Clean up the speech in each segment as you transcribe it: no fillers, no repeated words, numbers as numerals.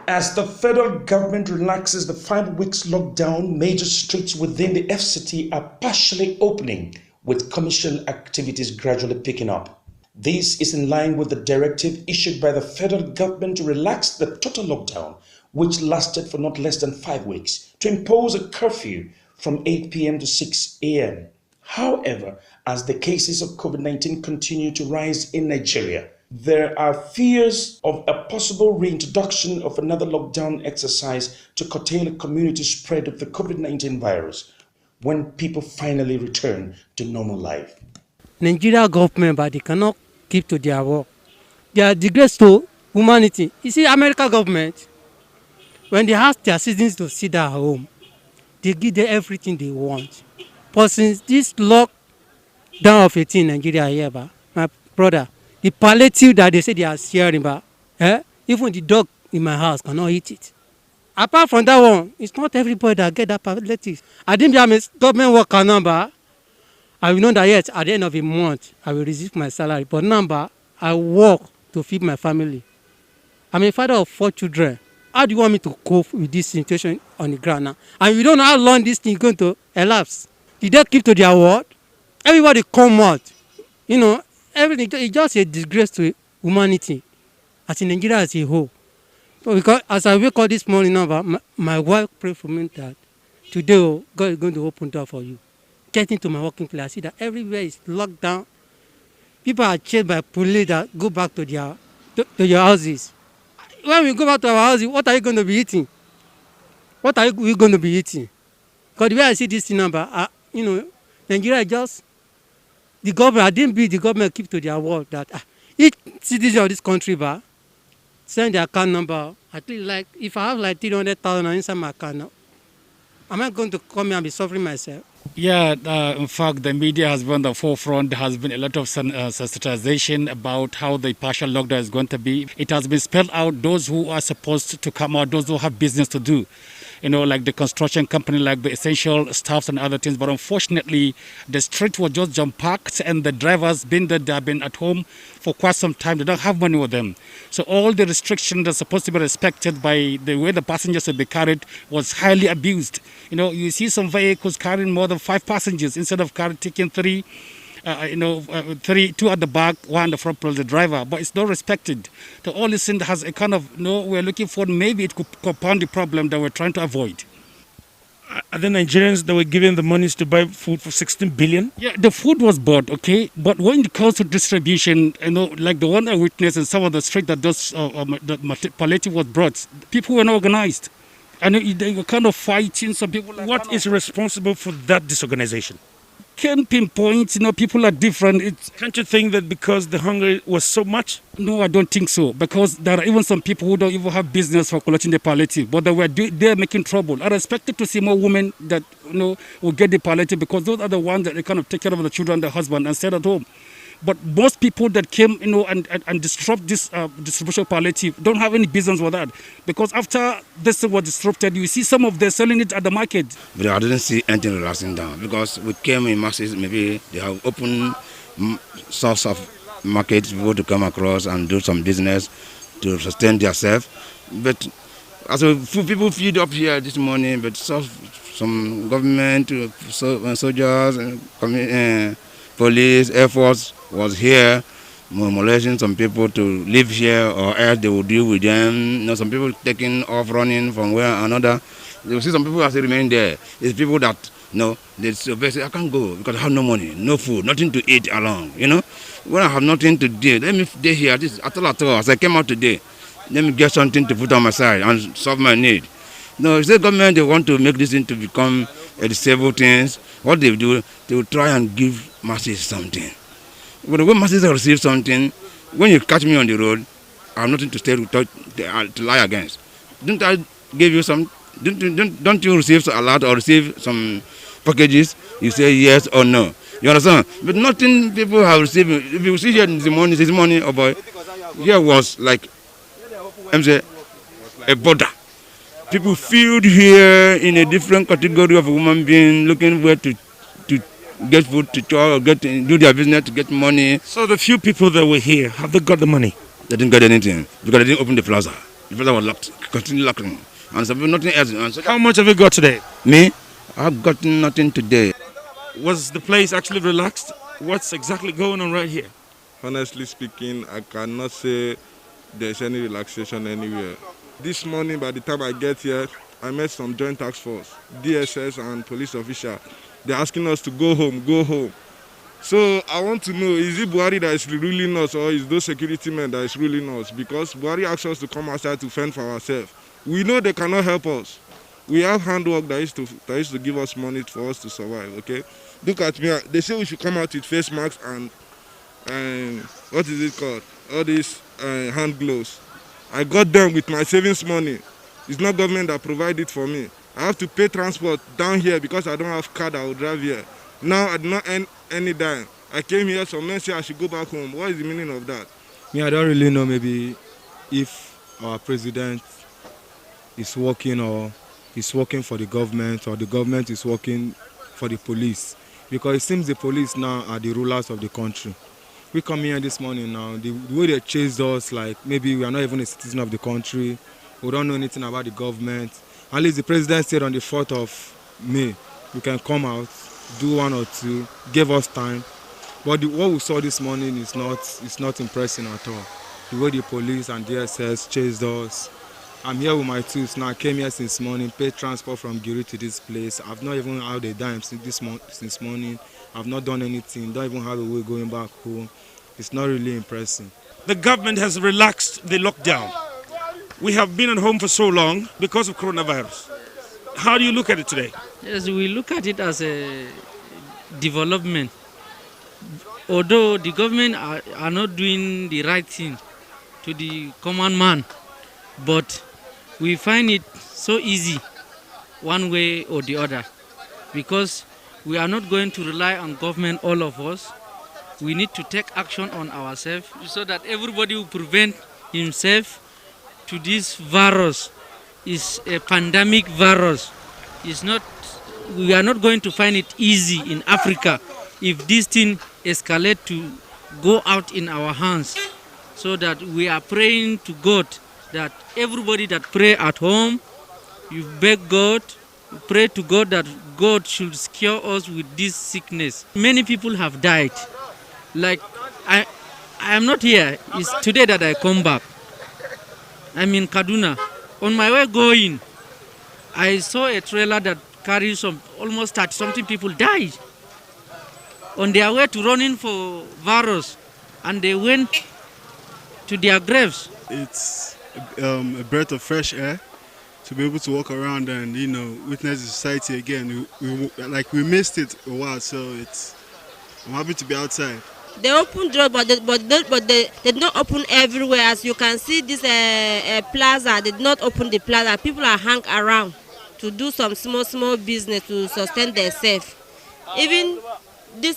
As the federal government relaxes the 5 weeks lockdown, major streets within the FCT are partially opening, with commercial activities gradually picking up. This is in line with the directive issued by the federal government to relax the total lockdown, which lasted for not less than 5 weeks, to impose a curfew from 8 p.m. to 6 a.m. However, as the cases of COVID-19 continue to rise in Nigeria, there are fears of a possible reintroduction of another lockdown exercise to curtail a community spread of the COVID-19 virus when people finally return to normal life. Nigeria government, but they cannot keep to their work. They are disgrace to humanity. You see, American government, when they ask their citizens to sit at home, they give them everything they want. But since this lockdown of 18 in Nigeria here, my brother, the palliative that they say they are sharing, even the dog in my house cannot eat it. Apart from that one, it's not everybody that get that palliative. I didn't be a government worker number. I will know that yet at the end of the month, I will receive my salary. But number, I work to feed my family. I'm a father of 4 children. How do you want me to cope with this situation on the ground now? And we don't know how long this thing is going to elapse. Did they keep to their word? Everybody come out. Everything is just a disgrace to humanity, as in Nigeria as a whole. So because as I wake up this morning, my wife prayed for me that today God is going to open door for you. Get into my working place. I see that everywhere is locked down. People are chased by police that go back to your houses. When we go back to our houses, what are you going to be eating? What are we going to be eating? Because the way I see this number, Nigeria just. The government, I didn't be the government keep to their word that each citizen of this country send their account number. At least if I have 300,000 inside my account now, am I going to come here and be suffering myself? Yeah, in fact, the media has been on the forefront. There has been a lot of sensitization about how the partial lockdown is going to be. It has been spelled out those who are supposed to come out, those who have business to do. Like the construction company, like the essential staffs and other things. But unfortunately, the street was just jam-packed and the drivers, being that they have been at home for quite some time, they don't have money with them. So all the restrictions that are supposed to be respected by the way the passengers will be carried was highly abused. You see some vehicles carrying more than 5 passengers instead of taking 3. 2 at the back, 1 at the front, plus the driver, but it's not respected. So all this thing has a kind of, we're looking for, maybe it could compound the problem that we're trying to avoid. Are the Nigerians that were given the monies to buy food for 16 billion? Yeah, the food was bought, okay, but when it comes to distribution, like the one I witnessed in some of the street that the palliative was brought, people were not organized. And they were kind of fighting, some people. What is responsible for that disorganization? Can't pinpoint, people are different. Can't you think that because the hunger was so much? No, I don't think so, because there are even some people who don't even have business for collecting the palliative, but they're making trouble. I expected to see more women that will get the palliative, because those are the ones that they kind of take care of the children, the husband, and stay at home. But most people that came, and disrupt this distribution palliative don't have any business with that, because after this was disrupted, you see some of them selling it at the market. But I didn't see anything relaxing down, because we came in masses. Maybe they have opened source of markets for people to come across and do some business to sustain themselves. But as people feed up here this morning, but some government, soldiers, police, Air Force was here molesting some people to live here, or else they will deal with them. Some people taking off running from where another. You see some people have to remain there. It's people that they say, I can't go because I have no money, no food, nothing to eat along. When I have nothing to do, let me stay here. At all, as I came out today, let me get something to put on my side and solve my need. If the government, they want to make this thing to become a disabled thing, what they do, they will try and give masses something. But when masses receive something, when you catch me on the road, I have nothing to say to lie against. Don't I give you some? Don't you receive a lot or receive some packages? You say yes or no. You understand? But nothing people have received. If you see here this morning, oh boy, here was like a border. People filled here in a different category of human being, looking where to get food to try or do their business to get money. So the few people that were here, have they got the money? They didn't get anything because they didn't open the plaza. The place was locked, continue locking. And some people, nothing else. And so How much have you got today? me, I've gotten nothing today. Was the place actually relaxed? What's exactly going on right here? Honestly speaking, I cannot say there's any relaxation anywhere. This morning, by the time I get here, I met some joint task force, DSS and police official. They're asking us to go home, go home. So I want to know, is it Buhari that is ruling us or is those security men that is ruling us? Because Buhari asked us to come outside to fend for ourselves. We know they cannot help us. We have handwork that used to give us money for us to survive, okay? Look at me, they say we should come out with face masks and what is it called? All these hand gloves. I got them with my savings money. It's not government that provide it for me. I have to pay transport down here because I don't have car that will drive here. Now I do not earn any dime. I came here, some men say I should go back home. What is the meaning of that? Me, I don't really know maybe if our president is working or is working for the government or the government is working for the police. Because it seems the police now are the rulers of the country. We come here this morning now, the way they chased us, like maybe we are not even a citizen of the country, we don't know anything about the government. At least the president said on the 4th of May, we can come out, do one or two, give us time. But what we saw this morning is not impressive at all. The way the police and DSS chased us. I'm here with my tools now. I came here since morning, paid transport from Giri to this place. I've not even had a dime since morning. I've not done anything, don't even have a way going back home. It's not really impressive. The government has relaxed the lockdown. We have been at home for so long because of coronavirus. How do you look at it today? Yes, we look at it as a development. Although the government are not doing the right thing to the common man, but we find it so easy one way or the other because we are not going to rely on government, all of us. We need to take action on ourselves so that everybody will prevent himself to this virus. It's a pandemic virus. We are not going to find it easy in Africa if this thing escalate to go out in our hands. So that we are praying to God that everybody that pray at home, you beg God, pray to God that God should cure us with this sickness. Many people have died. Like, I am not here. It's today that I come back. I'm in Kaduna. On my way going, I saw a trailer that carries almost 30-something people died. On their way to running for virus, and they went to their graves. It's a breath of fresh air to be able to walk around and witness the society again. We missed it a while, so I'm happy to be outside. They open drugs, but they did not open everywhere. As you can see, this plaza, they did not open the plaza. People are hang around to do some small business to sustain themselves. Even this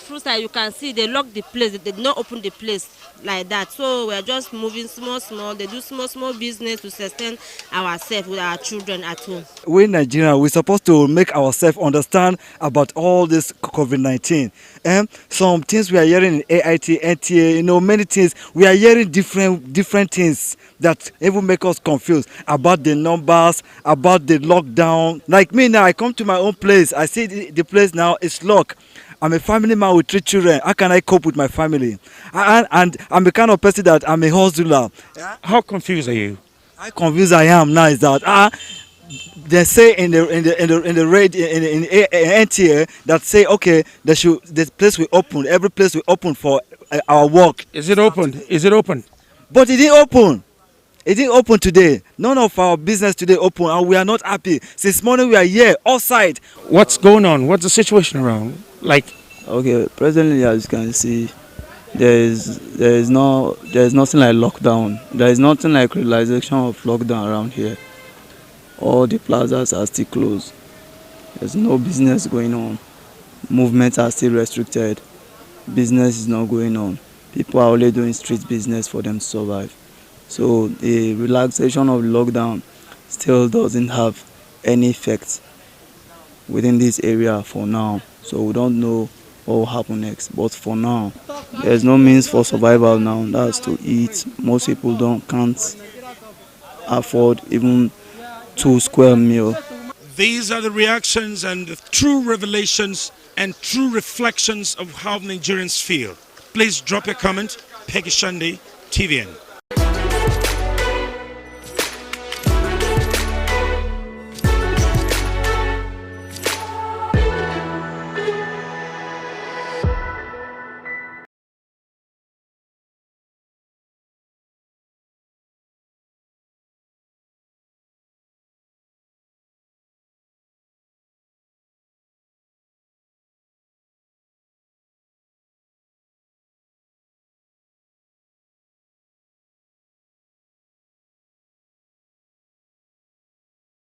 fruit side, you can see they lock the place. They did not open the place like that. So we are just moving small. They do small business to sustain ourselves with our children at home. We in Nigeria, we're supposed to make ourselves understand about all this COVID-19. Some things we are hearing in AIT, NTA, many things. We are hearing different things that even make us confused about the numbers, about the lockdown. Like me now, I come to my own place. I see the place now is locked. I'm a family man with 3 children. How can I cope with my family? And I'm the kind of person that I'm a hustler. How confused are you? How confused I am now is that they say in the radio in NTA that say okay, this place will open, every place will open for our work. Is it open? Is it open? But it didn't open. It didn't open today. None of our business today open, and we are not happy. Since morning we are here outside. What's going on? What's the situation around? Okay, presently as you can see, there is nothing like lockdown. There is nothing like realization of lockdown around here. All the plazas are still closed. There's no business going on. Movements are still restricted. Business is not going on. People are only doing street business for them to survive. So the relaxation of lockdown still doesn't have any effect within this area for now. So we don't know what will happen next. But for now, there's no means for survival now. That's to eat. Most people can't afford even 2 square meal. These are the reactions and the true revelations and true reflections of how Nigerians feel. Please drop your comment. Peggy Shande, TVN.